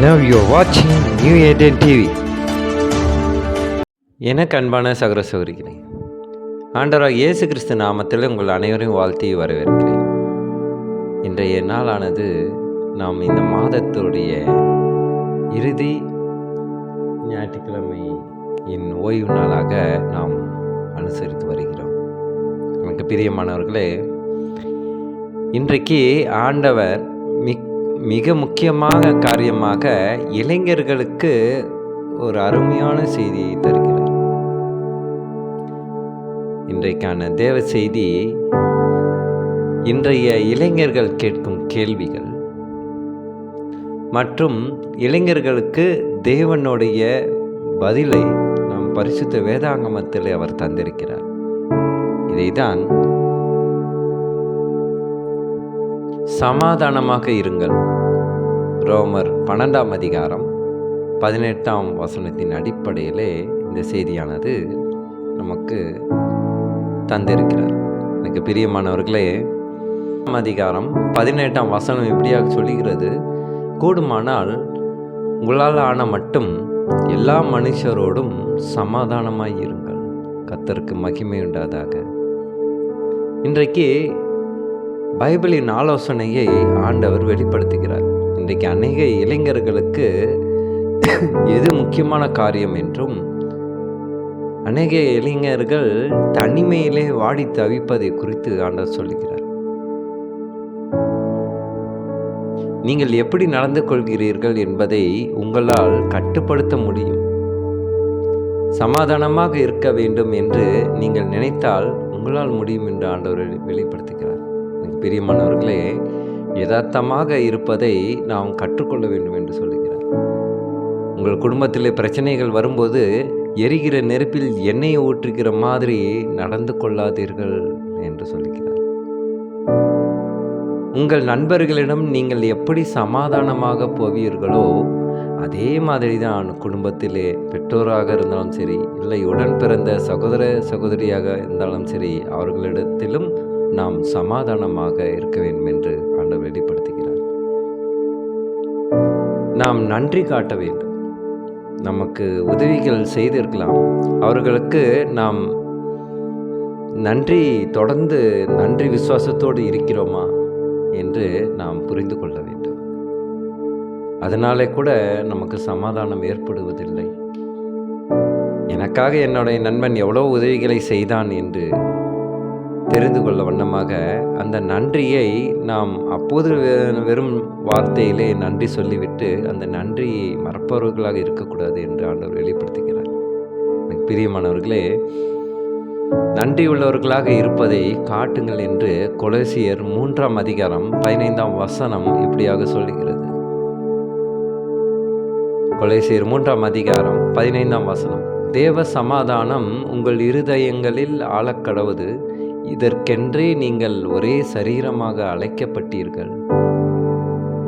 Now you're watching New Eden TV. எனக்கு அன்பான சகோதர சகோதரிகளே, ஆண்டவராக இயேசு கிறிஸ்து நாமத்தில் உங்கள் அனைவரையும் வாழ்த்தி வரவேற்கிறேன். இன்றைய நாளானது நாம் இந்த மாதத்துடைய இறுதி ஞாயிற்றுக்கிழமையின் ஓய்வு நாளாக நாம் அனுசரித்து வருகிறோம். எனக்கு பிரியமானவர்களே, இன்றைக்கு ஆண்டவர் மிக முக்கியமான காரியமாக இளைஞர்களுக்கு ஒரு அருமையான செய்தியை தருகிறார். இன்றைக்கான தேவ செய்தி, இன்றைய இளைஞர்கள் கேட்கும் கேள்விகள் மற்றும் இளைஞர்களுக்கு தேவனுடைய பதிலை நாம் பரிசுத்த வேதாகமத்தில் அவர் தந்திருக்கிறார். இதைதான் சமாதானமாக இருங்கள், ரோமர் 12ஆம் அதிகாரம் 18ஆம் வசனத்தின் அடிப்படையிலே இந்த செய்தியானது நமக்கு தந்திருக்கிறார். எனக்கு பிரியமானவர்களே, அதிகாரம் 18ஆம் வசனம் இப்படியாக சொல்லுகிறது: கூடுமானால் உங்களால் ஆன மட்டும் எல்லா மனுஷரோடும் சமாதானமாய் இருங்கள், கர்த்தருக்கு மகிமை உண்டாதாக. இன்றைக்கு பைபிளின் ஆலோசனையை ஆண்டவர் வெளிப்படுத்துகிறார். இன்றைக்கு அநேக இளைஞர்களுக்கு எது முக்கியமான காரியம் என்றும், அநேக இளைஞர்கள் தனிமையிலே வாடி தவிப்பதை குறித்து ஆண்டவர் சொல்லுகிறார். நீங்கள் எப்படி நடந்து கொள்கிறீர்கள் என்பதை உங்களால் கட்டுப்படுத்த முடியும். சமாதானமாக இருக்க வேண்டும் என்று நீங்கள் நினைத்தால் உங்களால் முடியும் என்று ஆண்டவர் வெளிப்படுத்துகிறார். பிரியமானவர்களே, யதார்த்தமாக இருப்பதை நாம் கற்றுக்கொள்ள வேண்டும் என்று சொல்லுகிறார். உங்கள் குடும்பத்தில் பிரச்சனைகள் வரும்போது எரிகிற நெருப்பில் எண்ணெயை ஊற்றுகிற மாதிரி நடந்து கொள்ளாதீர்கள் என்று சொல்லுகிறார். உங்கள் நண்பர்களிடம் நீங்கள் எப்படி சமாதானமாக போவீர்களோ அதே மாதிரி தான் குடும்பத்திலே பெற்றோராக இருந்தாலும் சரி, இல்லை உடன் பிறந்த சகோதர சகோதரியாக இருந்தாலும் சரி, அவர்களிடத்திலும் நாம் சமாதானமாக இருக்க வேண்டும் என்று ஆண்டவர் வெளிப்படுத்துகிறார். நாம் நன்றி காட்ட வேண்டும். நமக்கு உதவிகள் செய்திருக்கலாம், அவர்களுக்கு நாம் தொடர்ந்து நன்றி விசுவாசத்தோடு இருக்கிறோமா என்று நாம் புரிந்து கொள்ள வேண்டும். அதனாலே கூட நமக்கு சமாதானம் ஏற்படுவதில்லை. எனக்காக என்னுடைய நண்பன் எவ்வளோ உதவிகளை செய்தான் என்று தெரிந்து கொள்ள வண்ணமாக அந்த நன்றியை நாம் அப்போது வெறும் வார்த்தையிலே நன்றி சொல்லிவிட்டு அந்த நன்றியை மறப்பவர்களாக இருக்கக்கூடாது என்று ஆண்டவர் வெளிப்படுத்துகிறார். எனக்கு பிரியமானவர்களே, நன்றி உள்ளவர்களாக இருப்பதை காட்டுங்கள் என்று கொலோசியர் 3ஆம் அதிகாரம் 15ஆம் வசனம் இப்படியாக சொல்லுகிறது. கொலோசியர் 3ஆம் அதிகாரம் 15ஆம் வசனம்: தேவ சமாதானம் உங்கள் இருதயங்களில் ஆளக்கடவது, இதற்கென்றே நீங்கள் ஒரே சரீரமாக அழைக்கப்பட்டீர்கள்,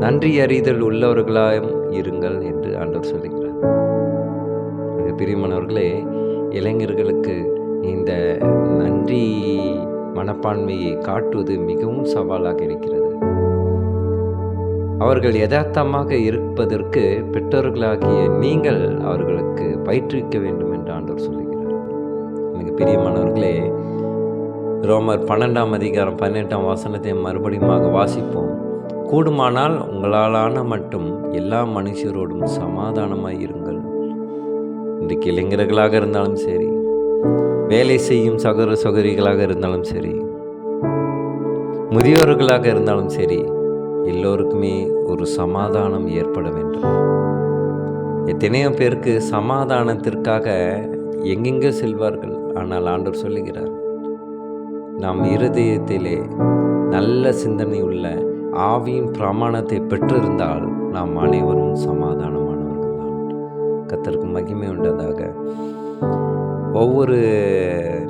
நன்றி அறிதல் உள்ளவர்களாயும் இருங்கள் என்று ஆண்டவர் சொல்லுகிறார். பிரியமானவர்களே, இளைஞர்களுக்கு இந்த நன்றி மனப்பான்மையை காட்டுவது மிகவும் சவாலாக இருக்கிறது. அவர்கள் யதார்த்தமாக இருப்பதற்கு பெற்றோர்களாகிய நீங்கள் அவர்களுக்கு பயிற்றுவிக்க வேண்டும் என்று ஆண்டவர் சொல்லுகிறார். எனக்கு பிரியமானவர்களே, ரோமர் 12ஆம் அதிகாரம் 18ஆம் வசனத்தை மறுபடியும் வாசிப்போம். கூடுமானால் உங்களாலான மட்டும் எல்லா மனுஷரோடும் சமாதானமாய் இருங்கள். இன்றைக்கு இளைஞர்களாக இருந்தாலும் சரி, வேலை செய்யும் சகோதர சகோதரிகளாக இருந்தாலும் சரி, முதியோர்களாக இருந்தாலும் சரி, எல்லோருக்குமே ஒரு சமாதானம் ஏற்பட வேண்டும். எத்தனையோ பேருக்கு சமாதானத்திற்காக எங்கெங்கே செல்வார்கள். ஆனால் ஆண்டவர் சொல்லுகிறார், நாம் இருதயத்திலே நல்ல சிந்தனை உள்ள ஆவியின் பிரமாணத்தை பெற்றிருந்தால் நாம் அனைவரும் சமாதானமானவர்கள் தான். கர்த்தருக்கு மகிமை உண்டதாக. ஒவ்வொரு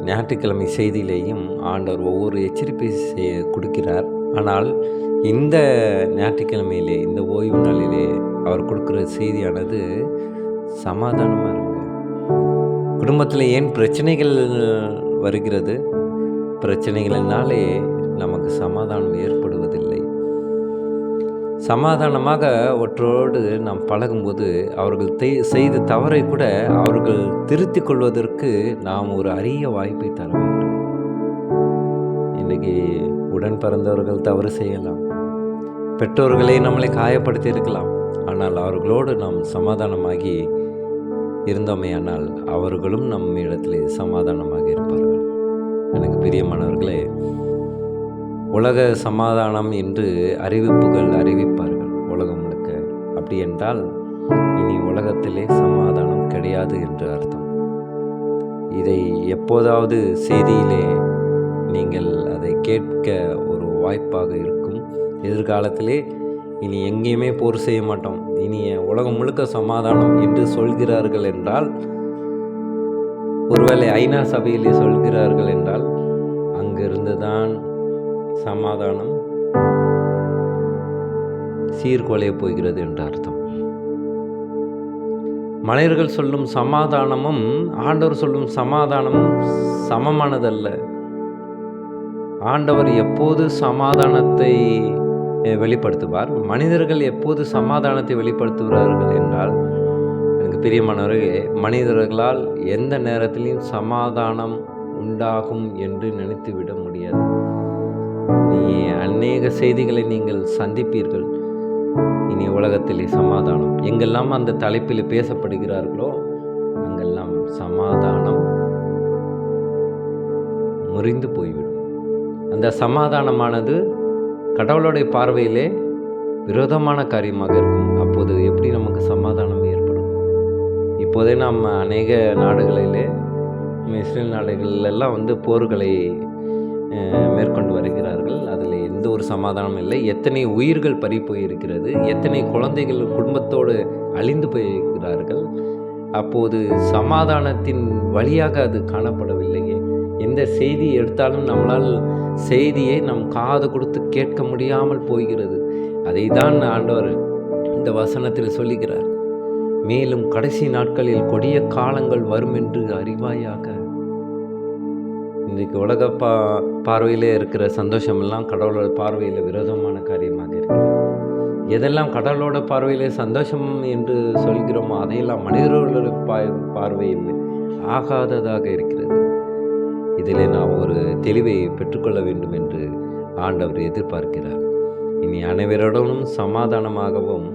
ஞாயிற்றுக்கிழமை செய்தியிலேயும் ஆண்டவர் ஒவ்வொரு எச்சரிப்பை கொடுக்கிறார். ஆனால் இந்த ஞாயிற்றுக்கிழமையிலே, இந்த ஓய்வு நாளிலே அவர் கொடுக்குற செய்தியானது சமாதானமாக இருங்க. குடும்பத்தில் ஏன் பிரச்சனைகள் வருகிறது? பிரச்சனைகளினாலே நமக்கு சமாதானம் ஏற்படுவதில்லை. சமாதானமாக ஒருவரோடு நாம் பழகும்போது அவர்கள் செய்த தவறை கூட அவர்கள் திருத்திக் கொள்வதற்கு நாம் ஒரு அரிய வாய்ப்பை தர வேண்டும். இன்றைக்கி உடன் பிறந்தவர்கள் தவறு செய்யலாம், பெற்றோர்களே நம்மளை காயப்படுத்தி இருக்கலாம். ஆனால் அவர்களோடு நாம் சமாதானமாகி இருந்தோமேயானால் அவர்களும் நம்மிடத்திலே சமாதானமாக இருப்பார்கள். எனக்கு பிரியமானவர்களே, உலக சமாதானம் என்று அறிவிப்புகள் அறிவிப்பார்கள் உலகம் முழுக்க. அப்படி என்றால் இனி உலகத்திலே சமாதானம் கிடையாது என்று அர்த்தம். இதை எப்போதாவது செய்தியிலே நீங்கள் அதை கேட்க ஒரு வாய்ப்பாக இருக்கும். எதிர்காலத்திலே இனி எங்கேயுமே போர் செய்ய மாட்டோம், இனி உலகம் முழுக்க சமாதானம் என்று சொல்கிறார்கள் என்றால், ஒருவேளை ஐநா சபையிலே சொல்கிறார்கள் என்றால் அங்கிருந்து தான் சமாதானம் சீர்குலைய போகிறது என்று அர்த்தம். மனிதர்கள் சொல்லும் சமாதானமும் ஆண்டவர் சொல்லும் சமாதானமும் சமமானதல்ல. ஆண்டவர் எப்போது சமாதானத்தை வெளிப்படுத்துவார், மனிதர்கள் எப்போது சமாதானத்தை வெளிப்படுத்துகிறார்கள் என்றால், எனக்கு பிரியமானவர்களே, மனிதர்களால் எந்த நேரத்திலையும் சமாதானம் உண்டாகும் என்று நினைத்து விட முடியாது. அநேக செய்திகளை நீங்கள் சந்திப்பீர்கள். இனி உலகத்திலே சமாதானம் எங்கெல்லாம் அந்த தலைப்பில் பேசப்படுகிறார்களோ அங்கெல்லாம் சமாதானம் முறிந்து போய்விடும். அந்த சமாதானமானது கடவுளுடைய பார்வையிலே விரோதமான காரியமாக இருக்கும். அப்போது எப்படி நமக்கு சமாதானம் ஏற்படும்? இப்போதே நாம் அநேக நாடுகளிலே, இஸ்ரேல் நாடுகளெல்லாம் போர்களை மேற்கொண்டு வருகிறார்கள். அதில் எந்த ஒரு சமாதானமும் இல்லை. எத்தனை உயிர்கள் பறி போயிருக்கிறது, எத்தனை குழந்தைகள் குடும்பத்தோடு அழிந்து போயிருக்கிறார்கள். அப்போது சமாதானத்தின் வழியாக அது காணப்படவில்லையே. எந்த செய்தி எடுத்தாலும் நம்மளால் செய்தியை நம் காது கொடுத்து கேட்க முடியாமல் போகிறது. அதை தான் ஆண்டவர் இந்த வசனத்தில் சொல்லுகிறார். மேலும் கடைசி நாட்களில் கொடிய காலங்கள் வரும் என்று அறிவாயாக. இன்றைக்கு உலக பார்வையிலே இருக்கிற சந்தோஷமெல்லாம் கடவுளோட பார்வையில் விரோதமான காரியமாக இருக்கிறது. எதெல்லாம் கடவுளோட பார்வையிலே சந்தோஷம் என்று சொல்கிறோமோ அதையெல்லாம் மனிதர்களோட பார்வையில் ஆகாததாக இருக்கிறது. இதிலே நாம் ஒரு தெளிவை பெற்றுக்கொள்ள வேண்டும் என்று ஆண்டவர் எதிர்பார்க்கிறார். இனி அனைவருடனும் சமாதானமாகவும்,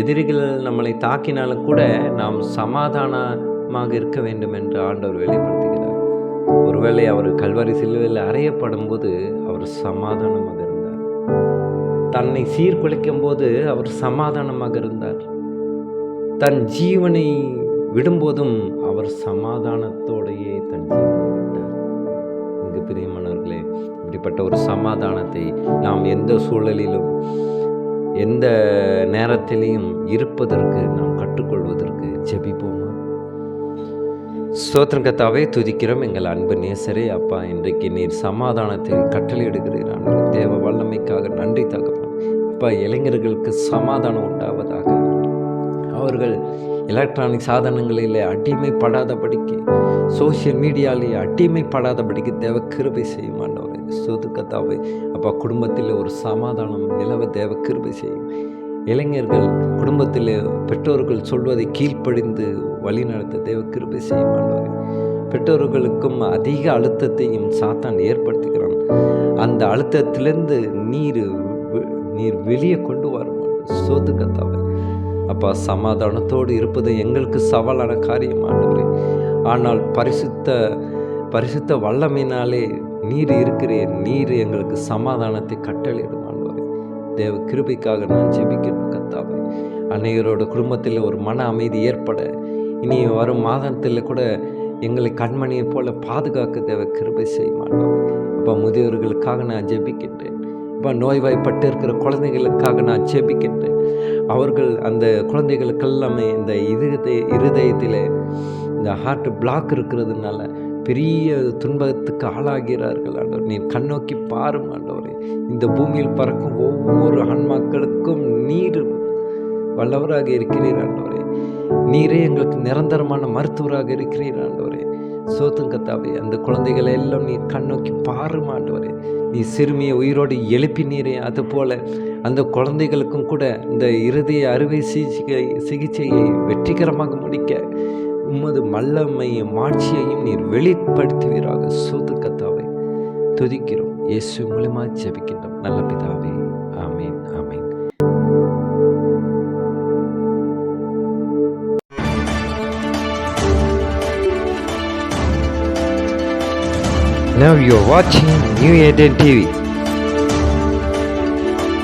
எதிரிகள் நம்மளை தாக்கினாலும் கூட நாம் சமாதானமாக இருக்க வேண்டும் என்று ஆண்டவர் வெளிப்படுத்துகிறார். ஒருவேளை அவர் கல்வாரி சிலுவையில் அறையப்படும் போது அவர் சமாதானமாக இருந்தார். தன்னை சீர்குலைக்கும் போது அவர் சமாதானமாக இருந்தார். தன் ஜீவனை விடும்போதும் அவர் சமாதானத்தோடையே தன் ஜீவனை விட்டார். இங்கு பிரியமானவர்களே, இப்படிப்பட்ட ஒரு சமாதானத்தை நாம் எந்த சூழலிலும் எந்த நேரத்திலையும் இருப்பதற்கு நாம் கற்றுக்கொள்வதற்கு ஜெபிப்போமா? ஸ்தோத்திரம் கர்த்தாவே, துதிக்கிறோம் எங்கள் அன்பு நேசரே. அப்பா, இன்றைக்கு நீர் சமாதானத்தை கட்டளையிடுகிறீர். தேவ வல்லமைக்காக நன்றி தகப்பன். அப்பா, இளைஞர்களுக்கு சமாதானம் உண்டாவதாக. அவர்கள் எலக்ட்ரானிக் சாதனங்களிலே அடிமைப்படாதபடிக்கு, சோசியல் மீடியாலே அடிமைப்படாதபடிக்கு தேவ கிருபை செய்யும் ஆண்டவரே. ஸ்தோத்திரம் கர்த்தாவே. அப்பா, குடும்பத்தில் ஒரு சமாதானம் நிலவ தேவ கிருபை செய்யும். இளைஞர்கள் குடும்பத்தில் பெற்றோர்கள் சொல்வதை கீழ்ப்படிந்து வழி நடத்த தேவ கிருபை செய்யும் ஆண்டவரே. பெற்றோர்களுக்கும் அதிக அழுத்தத்தையும் சாத்தான் ஏற்படுத்துகிறான். அந்த அழுத்தத்திலிருந்து நீர் வெளியே கொண்டு வரும். ஸ்தோத்திரம் கர்த்தாவே. அப்பா, சமாதானத்தோடு இருப்பது எங்களுக்கு சவாலான காரியம் ஆண்டவரே. ஆனால் பரிசுத்த வல்லமையினாலே நீர் இருக்கிறீர். நீர் எங்களுக்கு சமாதானத்தை கட்டளையிடும் ஆண்டவரே. தேவ கிருபைக்காக நான் ஜெபிக்கணும் கர்த்தாவே. அநேகரோட குடும்பத்தில் ஒரு மன அமைதி ஏற்பட, இனி வரும் மாதத்தில் கூட எங்களை கண்மணியை போல பாதுகாக்க தேவ கிருபை செய்யும் ஆண்டவரே. அப்பா, முதியோர்களுக்காக நான் ஜெபிக்கின்றேன். இப்போ நோய்வாய்ப்பட்டு இருக்கிற குழந்தைகளுக்காக நான் ஜெபிக்கின்றேன். அவர்கள் அந்த குழந்தைகளுக்கெல்லாமே இந்த இருதயத்தில் இந்த ஹார்ட் பிளாக் இருக்கிறதுனால பெரிய துன்பத்துக்கு ஆளாகிறார்கள் ஆண்டவர். நீர் கண்ணோக்கி பாரும் ஆண்டவரே. இந்த பூமியில் பறக்கும் ஒவ்வொரு ஆன்மாக்களுக்கும் நீர் வல்லவராக இருக்கிறீர் ஆண்டவரே. நீரே எங்களுக்கு நிரந்தரமான மருத்துவராக இருக்கிறீர் ஆண்டவரே. ஸ்தோத்திரம் கர்த்தாவே. அந்த குழந்தைகளை எல்லாம் நீ கண்ணோக்கி பாரும் ஆண்டவரே. நீ சிறுமியை உயிரோடு எழுப்பினீரே, அதுபோல அந்த குழந்தைகளுக்கும் கூட இந்த இருதய அறுவை சிகிச்சையை வெற்றிகரமாக முடிக்க உமது வல்லமையும் மாட்சியையும் நீர் வெளிப்படுத்துவீராக. கர்த்தாவே துதிக்கிறோம். இயேசு மூலமா ஜெபிக்கின்றோம் நல்ல பிதாவே. ஆமென், ஆமென். Now you're watching New Eden TV.